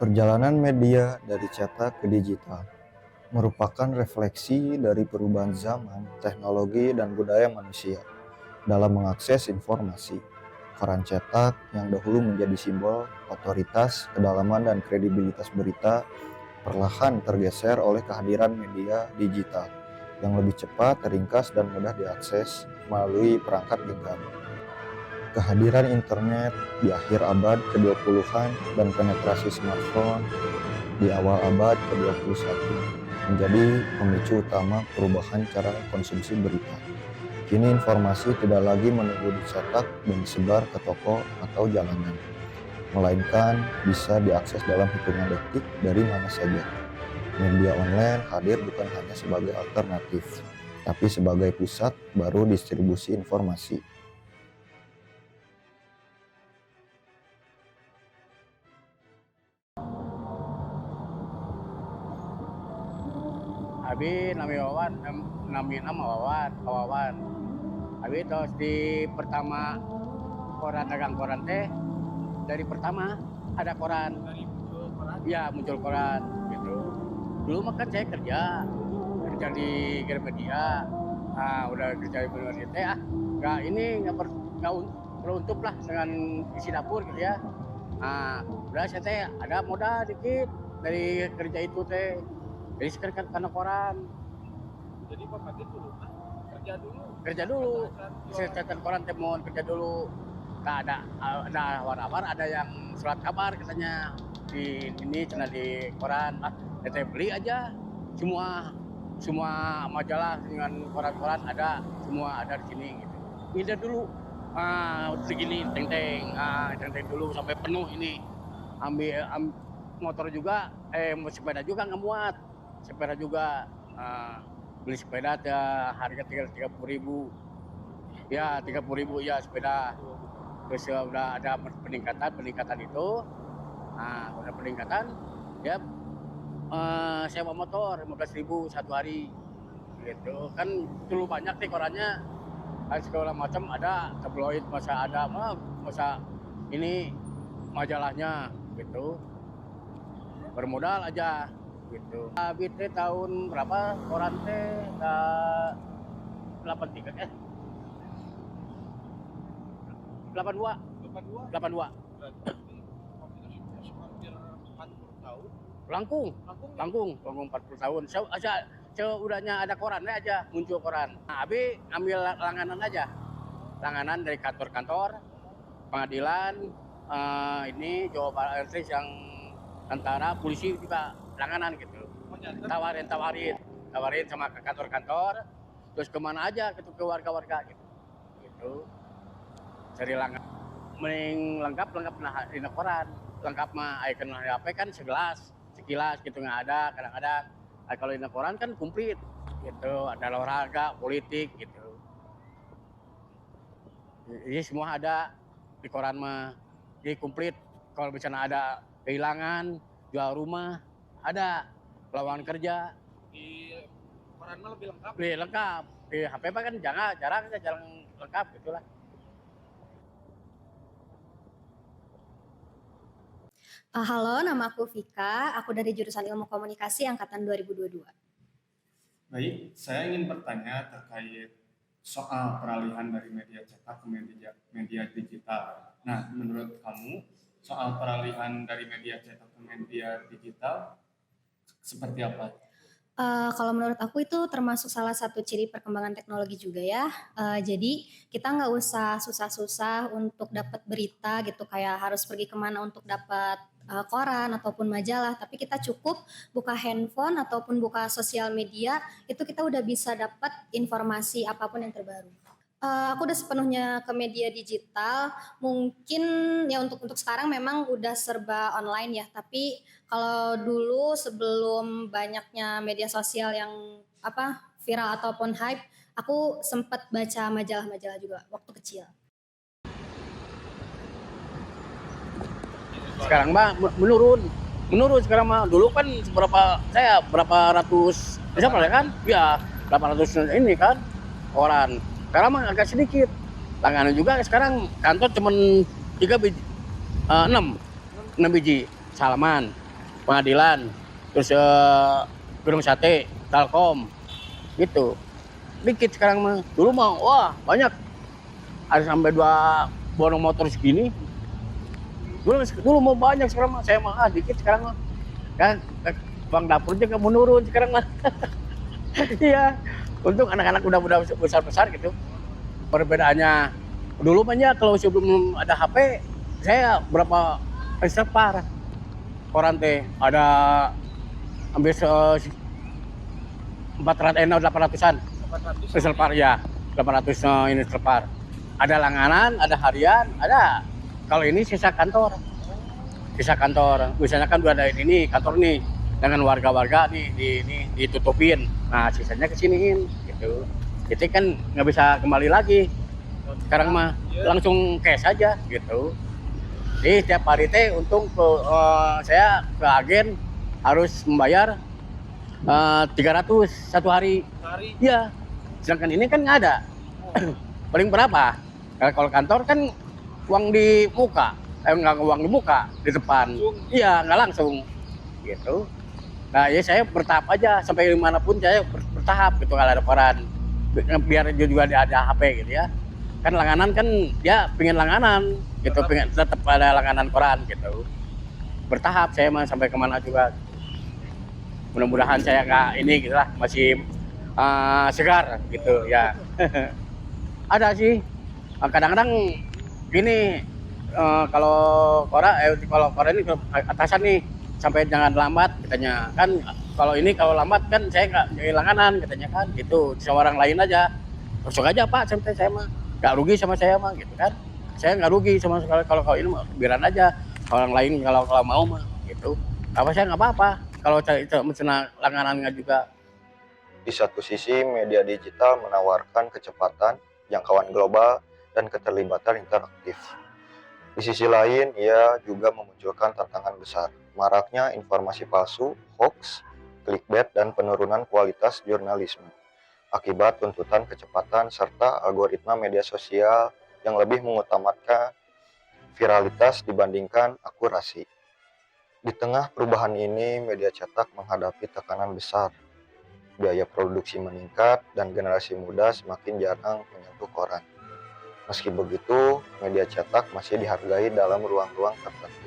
Perjalanan media dari cetak ke digital merupakan refleksi dari perubahan zaman, teknologi, dan budaya manusia dalam mengakses informasi. Koran cetak yang dahulu menjadi simbol otoritas, kedalaman, dan kredibilitas berita perlahan tergeser oleh kehadiran media digital yang lebih cepat, ringkas, dan mudah diakses melalui perangkat genggam. Kehadiran internet di akhir abad ke-20-an dan penetrasi smartphone di awal abad ke-21 menjadi pemicu utama perubahan cara konsumsi berita. Kini informasi tidak lagi menunggu dicetak dan disebar ke toko atau jalanan, melainkan bisa diakses dalam hitungan detik dari mana saja. Media online hadir bukan hanya sebagai alternatif, tapi sebagai pusat baru distribusi informasi. Abi nami Wawan, nami nama Wawan. Abi terus di pertama koran dagang koran teh dari pertama ada koran. Dari muncul koran? Ya muncul koran gitu. Dulu mah kan saya kerja di Gramedia. Udah kerja di Gramedia teh nggak ini nggak beruntuk lah dengan isi dapur gitu ya. Udah saya teh ada modal dikit dari kerja itu teh. Jadi sekarang karena koran. Jadi Bapak itu dulu kerja dulu. Kerja dulu. Saya cetak koran temon kerja dulu. Nah, ada war-war, ada yang surat kabar katanya di ini cina di koran. Saya beli aja semua majalah dengan koran-koran ada semua ada di sini gitu. Ini dulu segini teng-teng dulu sampai penuh ini. Ambil motor juga sepeda juga nggak muat. Sepeda juga beli sepeda harga 30.000 ya 30.000 ya sepeda. Terus udah ada peningkatan itu udah peningkatan ya sewa motor 15.000 satu hari gitu kan. Dulu banyak nih korannya kan segala macam, ada tabloid masa ini majalahnya gitu, bermodal aja gitu. Habis teh tahun berapa koran teh 82 82 hampir 40 tahun. Langkung 40 tahun. Saya udahnya ada korannya aja muncul koran. Abi ambil langganan aja. Langganan dari kantor-kantor, pengadilan, ini Jawa Barat yang antara polisi juga langganan gitu. Tawarin sama ke kantor-kantor, terus kemana aja gitu ke warga-warga gitu. Cari langganan. Mending lengkap nah di koran. Lengkap mah icon HP kan sekilas gitu nggak ada kadang-kadang. Kalau di koran kan komplit gitu, ada olahraga, politik gitu. Jadi semua ada di koran mah. Jadi komplit. Kalau misalnya ada kehilangan, jual rumah, ada lowongan kerja. Di koran mah lebih lengkap. Lebih lengkap. Di HP mah kan jarang lengkap gitulah. Halo, nama aku Vika. Aku dari jurusan Ilmu Komunikasi angkatan 2022. Baik, saya ingin bertanya terkait soal peralihan dari media cetak ke media digital. Nah, menurut kamu soal peralihan dari media cetak ke media digital seperti apa? Kalau menurut aku itu termasuk salah satu ciri perkembangan teknologi juga ya. Jadi kita nggak usah susah-susah untuk dapat berita gitu, kayak harus pergi kemana untuk dapat koran ataupun majalah. Tapi kita cukup buka handphone ataupun buka sosial media, itu kita udah bisa dapat informasi apapun yang terbaru. Aku udah sepenuhnya ke media digital. Mungkin ya untuk sekarang memang udah serba online ya. Tapi kalau dulu sebelum banyaknya media sosial yang viral ataupun hype, aku sempat baca majalah-majalah juga waktu kecil. Sekarang mah menurun sekarang mah. Dulu kan berapa ratus misalnya kan ya 800 ini kan koran. Sekarang mah agak sedikit. Langganan juga sekarang kantor cuma 6 biji salaman. Pengadilan, terus Gedung Sate, Telkom, gitu. Dikit sekarang mah. Dulu mah wah banyak. Ada sampai 2 borong motor segini. Dulu mau banyak, sekarang mah saya mah dikit sekarang mah. Kan bang dapurnya kamu menurun sekarang mah. Iya. Untung anak-anak udah besar-besar gitu. Perbedaannya dulu mah ya kalau sebelum ada HP, saya berapa reservoir koran teh ada hampir 800-an 400 reservoir ya, 800 ini reservoir. Ada langganan, ada harian, ada. Kalau ini sisa kantor. Sisa kantor. Biasanya kan udah ada ini kantor nih dengan warga-warga ditutupin. Nah, sisanya kesiniin gitu. Jadi kan nggak bisa kembali lagi. Sekarang mah langsung cash aja gitu. Jadi setiap hari teh untung saya ke agen harus membayar 300 satu hari. hari. Iya. Sedangkan ini kan nggak ada. Paling berapa? Kalau kantor kan uang di muka, nggak uang di muka, di depan. Iya, nggak langsung gitu. Nah, ya saya bertahap aja sampai dimanapun saya bertahap gitu kalau ada koran. Biar juga ada HP gitu ya. Kan langganan kan dia pengen langganan gitu, pengen tetap ada langganan koran gitu. Bertahap saya mah sampai kemana juga. Mudah-mudahan saya nggak ini gitu lah, masih segar gitu ya. Ada sih. Kadang-kadang gini kalau koran ini atasan nih sampai jangan lambat katanya kan. Kalau lambat kan saya nggak jadi langganan katanya kan gitu. Sama orang lain aja. Masuk aja Pak, sampai saya mah nggak rugi sama saya mah gitu kan. Saya nggak rugi sama sekali kalau ini mah biaran aja. Orang lain kalau mau mah gitu. Apa saya nggak apa-apa. Kalau itu mencena langganannya juga. Di satu sisi, media digital menawarkan kecepatan, jangkauan global, dan keterlibatan interaktif. Di sisi lain, ia juga memunculkan tantangan besar, maraknya informasi palsu, hoax, clickbait, dan penurunan kualitas jurnalisme. Akibat tuntutan kecepatan serta algoritma media sosial yang lebih mengutamakan viralitas dibandingkan akurasi. Di tengah perubahan ini, media cetak menghadapi tekanan besar. Biaya produksi meningkat dan generasi muda semakin jarang menyentuh koran. Meski begitu, media cetak masih dihargai dalam ruang-ruang tertentu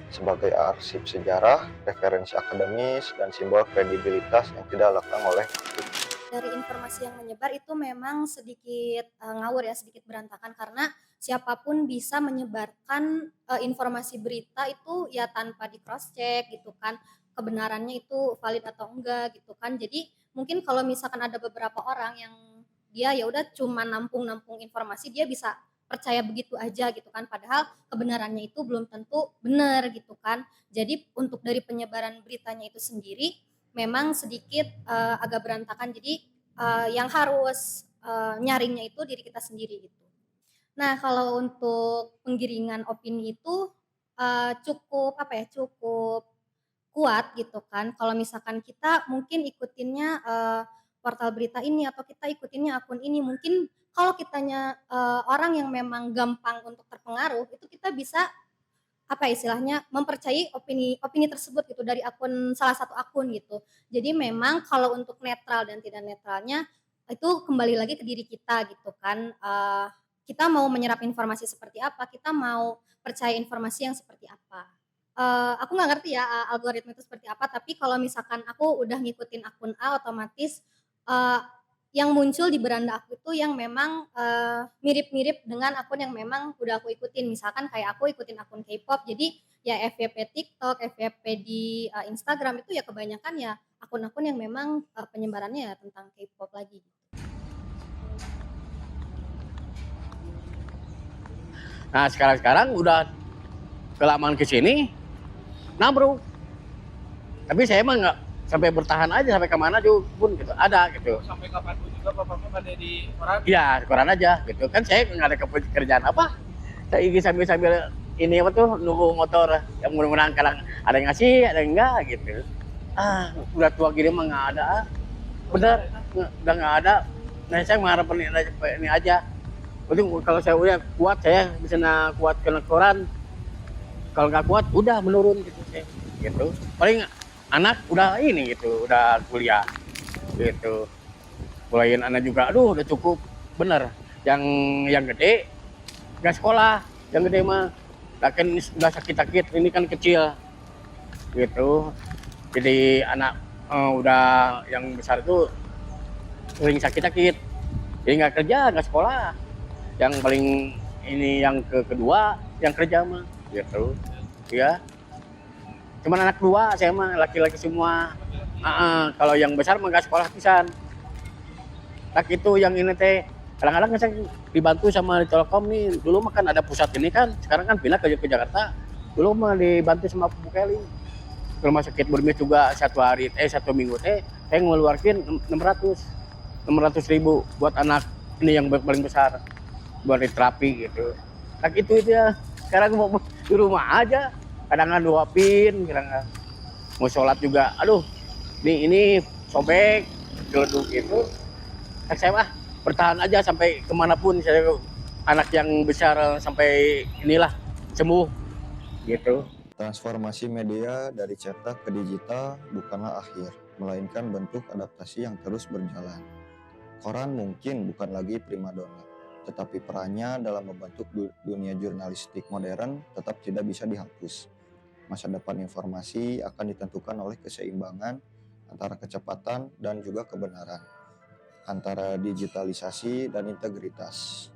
sebagai arsip sejarah, referensi akademis, dan simbol kredibilitas yang tidak lekang oleh waktu. Dari informasi yang menyebar itu memang sedikit ngawur ya, sedikit berantakan karena siapapun bisa menyebarkan informasi berita itu ya tanpa di cross check gitu kan, kebenarannya itu valid atau enggak gitu kan. Jadi mungkin kalau misalkan ada beberapa orang yang dia ya udah cuma nampung informasi, dia bisa percaya begitu aja gitu kan, padahal kebenarannya itu belum tentu benar gitu kan. Jadi untuk dari penyebaran beritanya itu sendiri memang sedikit agak berantakan. Jadi yang harus nyaringnya itu diri kita sendiri gitu. Nah, kalau untuk penggiringan opini itu cukup cukup kuat gitu kan. Kalau misalkan kita mungkin ikutinnya portal berita ini atau kita ikutinnya akun ini, mungkin kalau kitanya orang yang memang gampang untuk terpengaruh, itu kita bisa istilahnya mempercayai opini tersebut gitu dari salah satu akun gitu. Jadi memang kalau untuk netral dan tidak netralnya itu kembali lagi ke diri kita gitu kan. Kita mau menyerap informasi seperti apa, kita mau percaya informasi yang seperti apa. Aku nggak ngerti ya algoritma itu seperti apa, tapi kalau misalkan aku udah ngikutin akun A, otomatis yang muncul di beranda aku itu yang memang mirip-mirip dengan akun yang memang udah aku ikutin. Misalkan kayak aku ikutin akun K-pop, jadi ya FYP TikTok, FYP di Instagram itu ya kebanyakan ya akun-akun yang memang penyebarannya ya tentang K-pop lagi. Nah, sekarang udah kelamaan ke sini, bro. Tapi saya mah nggak sampai bertahan aja sampai kemana pun gitu, ada gitu. Sampai kapanpun juga bapaknya pada di koran? Iya, koran aja gitu. Kan saya nggak ada kerjaan apa. Saya ingin sambil ini apa tuh nunggu motor yang mudah-mudahan kadang ada yang ngasih, ada yang enggak gitu. Udah tua gini mah nggak ada. Bener, udah nggak ada. Nah, saya mengharapkan ini aja. Jadi kalau saya udah kuat, saya bisa kuat kena koran. Kalau nggak kuat, udah menurun gitu. gitu. Paling anak udah ini gitu, udah kuliah gitu. Mulain anak juga, aduh udah cukup bener. Yang gede nggak sekolah, yang gede mah kan udah sakit-sakit, ini kan kecil gitu. Jadi anak udah yang besar itu sering sakit-sakit, jadi nggak kerja, nggak sekolah. Yang paling ini yang kedua yang kerja mah gitu ya. Cuman anak dua saya mah laki-laki semua. Kalau yang besar mah nggak sekolah pisan. Tak itu yang ini teh kadang-kadang saya dibantu sama di Telkom nih. Dulu mah kan ada pusat ini kan, sekarang kan pindah ke Jakarta. Dulu mah dibantu sama Bu Kelly. Ke rumah sakit Burmis juga satu minggu teh saya ngeluarin 600 ribu buat anak ini yang paling besar buat terapi gitu. Nah itu ya. Sekarang mau di rumah aja, kadang-kadang duapin, kadang mau sholat juga. Aduh, ini sobek, geleduk itu. Nah, saya mah bertahan aja sampai kemanapun saya anak yang besar sampai inilah sembuh gitu. Transformasi media dari cetak ke digital bukanlah akhir, melainkan bentuk adaptasi yang terus berjalan. Koran mungkin bukan lagi primadona, tetapi perannya dalam membentuk dunia jurnalistik modern tetap tidak bisa dihapus. Masa depan informasi akan ditentukan oleh keseimbangan antara kecepatan dan juga kebenaran, antara digitalisasi dan integritas.